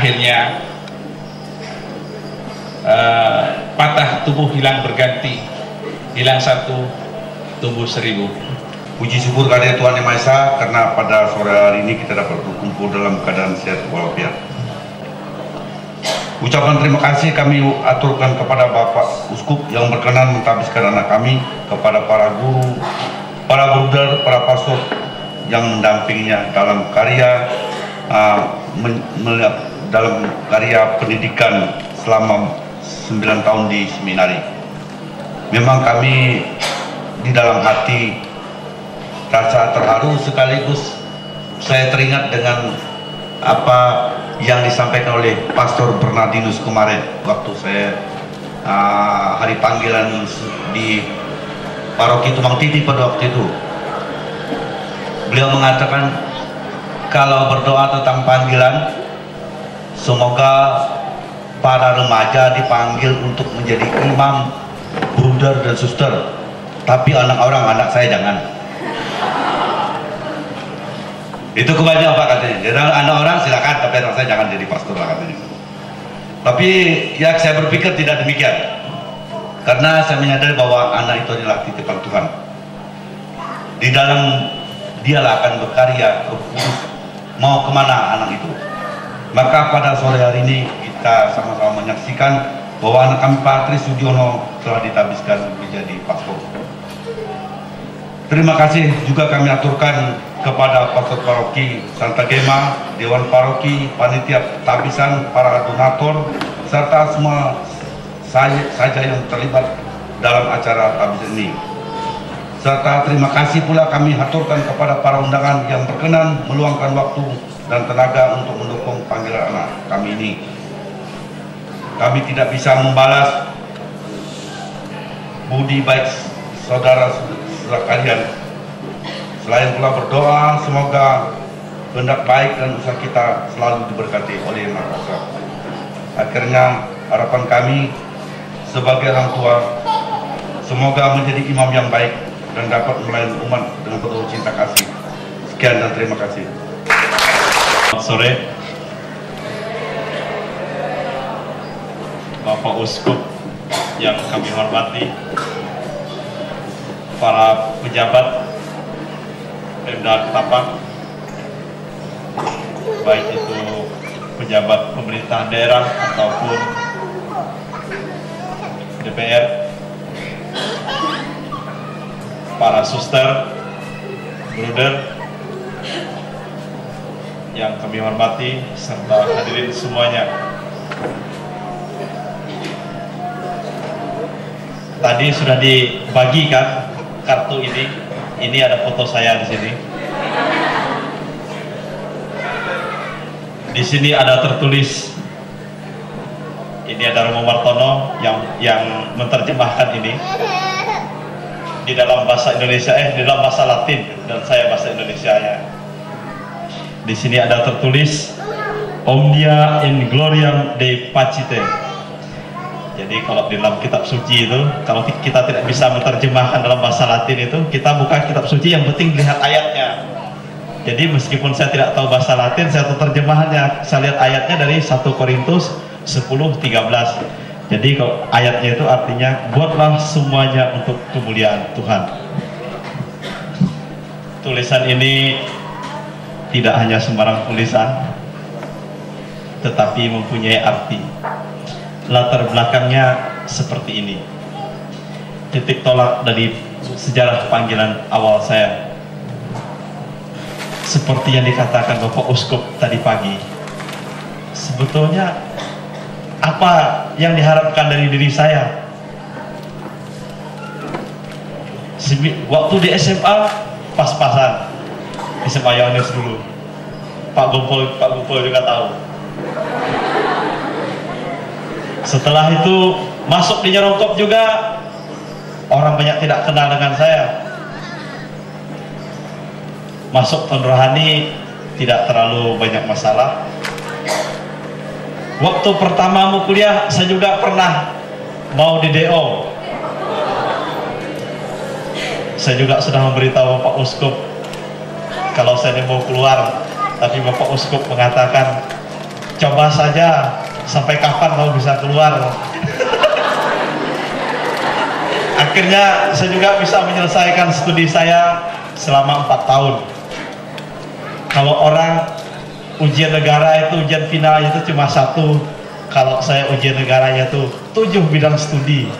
akhirnya patah tubuh hilang berganti, hilang satu tumbuh seribu. Puji syukur kehadirat Tuhan Yang Maha Esa karena pada sore hari ini kita dapat berkumpul dalam keadaan sehat walafiat. Ucapan terima kasih kami aturkan kepada Bapak Uskup yang berkenan mentahbiskan anak kami, kepada para guru, para bruder, para pastor yang mendampinginya dalam karya dalam karya pendidikan selama 9 tahun di seminari. Memang kami di dalam hati rasa terharu, sekaligus saya teringat dengan apa yang disampaikan oleh Pastor Bernardinus kemarin waktu saya hari panggilan di Paroki Tumpang Titi pada waktu itu. Beliau mengatakan kalau berdoa tentang panggilan, semoga para remaja dipanggil untuk menjadi imam, bruder dan suster, tapi anak saya jangan. Itu kebanyakan Pak katanya. Jadi anak orang silakan, tapi anak saya jangan jadi pastor lah katanya. Tapi ya saya berpikir tidak demikian, karena saya menyadari bahwa anak itu adalah titipan Tuhan. Di dalam dialah akan berkarya, berfungsi, mau kemana anak itu. Maka pada sore hari ini kita sama-sama menyaksikan bahwa anak kami Pak Tri Sudiono telah ditahbiskan menjadi pastor. Terima kasih juga kami aturkan kepada pastor paroki Santa Gema, Dewan Paroki, panitia tahbisan, para donatur, serta semua saja yang terlibat dalam acara tahbisan ini. Serta terima kasih pula kami aturkan kepada para undangan yang berkenan meluangkan waktu dan tenaga untuk mendukung panggilan anak kami ini. Kami tidak bisa membalas budi baik saudara kalian, selain pula berdoa semoga kehendak baik dan usaha kita selalu diberkati oleh Yang Maha Kuasa. Akhirnya harapan kami sebagai orang tua, semoga menjadi imam yang baik dan dapat melayani umat dengan penuh cinta kasih. Sekian dan terima kasih. Selamat sore Bapak Uskup yang kami hormati, para pejabat Pemda Ketapang, baik itu pejabat pemerintahan daerah ataupun DPR, para suster, bruder yang kami hormati, serta hadirin semuanya. Tadi sudah dibagikan kartu ini ada foto saya di sini. Di sini ada tertulis, ini ada Romo Martono yang menerjemahkan ini di dalam bahasa Indonesia, di dalam bahasa Latin, dan saya bahasa Indonesianya. Di sini ada tertulis Omnia in Gloriam Dei Pacite. Jadi kalau di dalam kitab suci itu, kalau kita tidak bisa menerjemahkan dalam bahasa Latin itu, kita buka kitab suci, yang penting lihat ayatnya. Jadi meskipun saya tidak tahu bahasa Latin, saya tahu terjemahannya. Saya lihat ayatnya dari 1 Korintus 10:13. Jadi kalau ayatnya itu artinya, buatlah semuanya untuk kemuliaan Tuhan. Tulisan ini tidak hanya sembarang tulisan, tetapi mempunyai arti. Latar belakangnya seperti ini. Titik tolak dari sejarah panggilan awal saya, seperti yang dikatakan Bapak Uskup tadi pagi. Sebetulnya apa yang diharapkan dari diri saya? Waktu di SMA pas-pasan, SMA Yohanes dulu. Pak Gumpul juga tahu. Setelah itu masuk di Nyerongkop juga, orang banyak tidak kenal dengan saya. Masuk Ton Rohani tidak terlalu banyak masalah. Waktu pertama mau kuliah, saya juga pernah mau di DO. Saya juga sudah memberitahu Bapak Uskup kalau saya mau keluar, tapi Bapak Uskup mengatakan coba saja sampai kapan kamu bisa keluar. Akhirnya saya juga bisa menyelesaikan studi saya selama 4 tahun. Kalau orang ujian negara itu, ujian finalnya itu cuma 1, kalau saya ujian negaranya itu 7 bidang studi.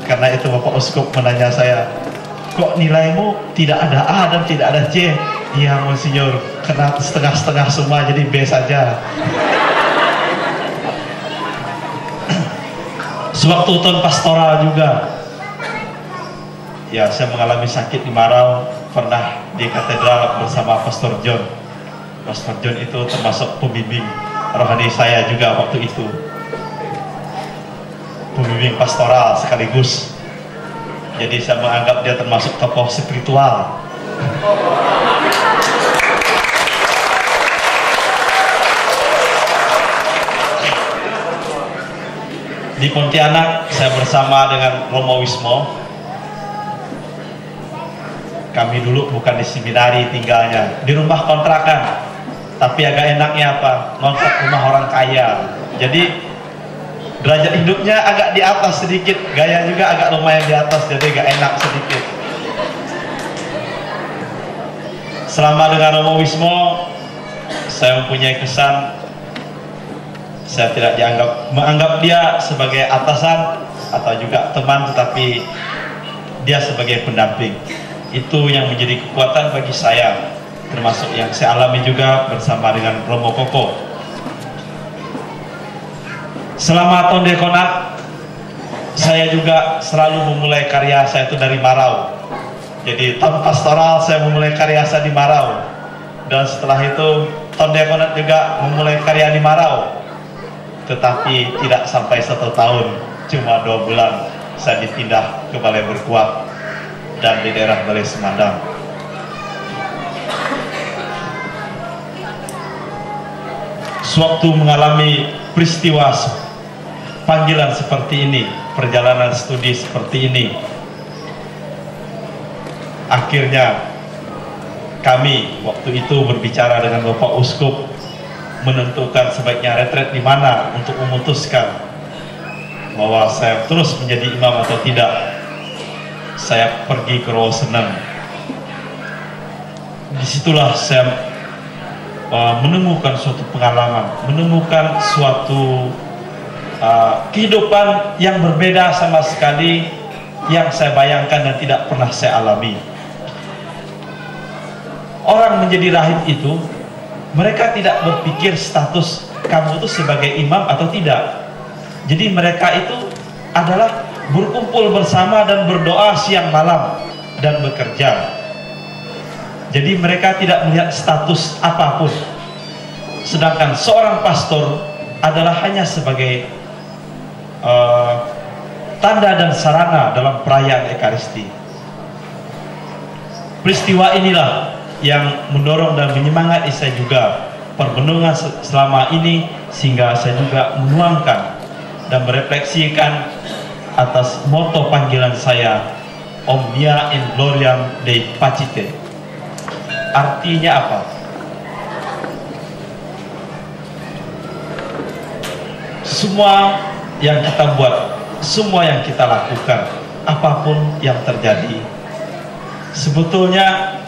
Karena itu Bapak Uskup menanya saya, kok nilaimu tidak ada A dan tidak ada C? Iya Monsinyur, kena setengah-setengah semua, jadi B saja. Sewaktu tahun pastoral juga, ya saya mengalami sakit di Marau, pernah di katedral bersama Pastor John. Pastor John itu termasuk pembimbing rohani saya juga waktu itu, pembimbing pastoral sekaligus. Jadi saya menganggap dia termasuk tokoh spiritual. Di Pontianak saya bersama dengan Romo Wismo. Kami dulu bukan di seminari tinggalnya, di rumah kontrakan. Tapi agak enaknya apa? Ngontrak rumah orang kaya. Jadi derajat hidupnya agak di atas sedikit, gaya juga agak lumayan di atas, jadi agak enak sedikit. Selama dengan Romo Wismo, saya mempunyai kesan, saya tidak menganggap dia sebagai atasan atau juga teman, tetapi dia sebagai pendamping. Itu yang menjadi kekuatan bagi saya, termasuk yang saya alami juga bersama dengan Romo Koko. Selama tahun dekonat, saya juga selalu memulai karya saya itu dari Marau. Jadi tahun pastoral saya memulai karya saya di Marau, dan setelah itu tahun dekonat juga memulai karya di Marau. Tetapi tidak sampai 1 tahun, cuma 2 bulan saya dipindah ke Balai Berkuat dan di daerah Balai Semandang. Sewaktu mengalami peristiwa panggilan seperti ini, perjalanan studi seperti ini, akhirnya kami waktu itu berbicara dengan Bapak Uskup, menentukan sebaiknya retret di mana untuk memutuskan bahwa saya terus menjadi imam atau tidak. Saya pergi ke Rawaseneng. Disitulah saya menemukan suatu pengalaman, menemukan suatu kehidupan yang berbeda sama sekali yang saya bayangkan dan tidak pernah saya alami. Orang menjadi rahib itu, mereka tidak berpikir status kamu itu sebagai imam atau tidak. Jadi mereka itu adalah berkumpul bersama dan berdoa siang malam dan bekerja. Jadi mereka tidak melihat status apapun. Sedangkan seorang pastor adalah hanya sebagai tanda dan sarana dalam perayaan Ekaristi. Peristiwa inilah yang mendorong dan menyemangati saya juga perenungan selama ini, sehingga saya juga menuangkan dan merefleksikan atas moto panggilan saya, Omnia in Gloriam Dei Pacite. Artinya apa? Semua yang kita buat, semua yang kita lakukan, apapun yang terjadi, sebetulnya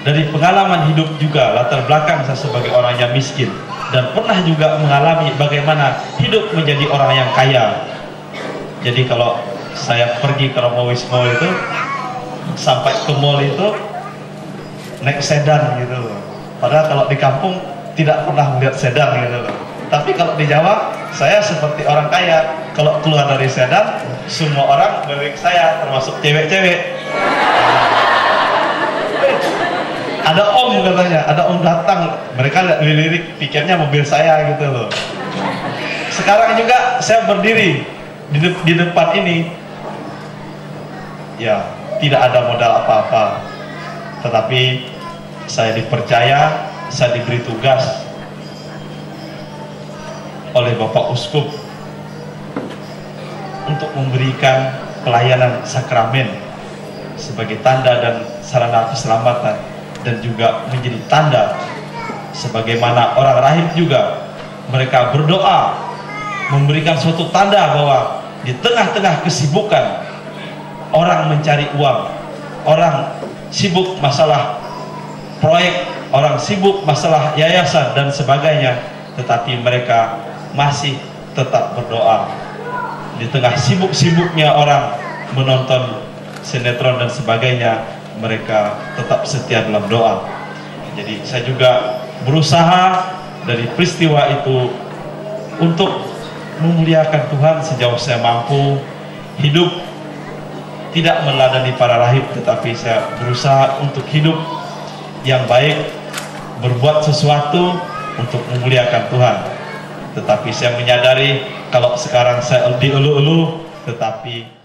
dari pengalaman hidup juga, latar belakang saya sebagai orang yang miskin dan pernah juga mengalami bagaimana hidup menjadi orang yang kaya. Jadi kalau saya pergi ke Romo Wismo itu, sampai ke mall itu naik sedan gitu loh. Padahal kalau di kampung tidak pernah melihat sedan gitu loh. Tapi kalau di Jawa, saya seperti orang kaya. Kalau keluar dari sedan, semua orang melirik saya, termasuk cewek-cewek. Ada om katanya, ada om datang, mereka lirik pikirnya mobil saya gitu loh. Sekarang juga saya berdiri di depan ini, ya tidak ada modal apa-apa, tetapi saya dipercaya, saya diberi tugas oleh Bapak Uskup untuk memberikan pelayanan sakramen sebagai tanda dan sarana keselamatan, dan juga menjadi tanda sebagaimana orang rahib juga mereka berdoa memberikan suatu tanda bahwa di tengah-tengah kesibukan orang mencari uang, orang sibuk masalah proyek, orang sibuk masalah yayasan dan sebagainya, tetapi mereka masih tetap berdoa. Di tengah sibuk-sibuknya orang menonton sinetron dan sebagainya, mereka tetap setia dalam doa. Jadi saya juga berusaha dari peristiwa itu untuk memuliakan Tuhan sejauh saya mampu, hidup tidak meladani para rahib, tetapi saya berusaha untuk hidup yang baik, berbuat sesuatu untuk memuliakan Tuhan. Tetapi saya menyadari kalau sekarang saya dielu-elu, tetapi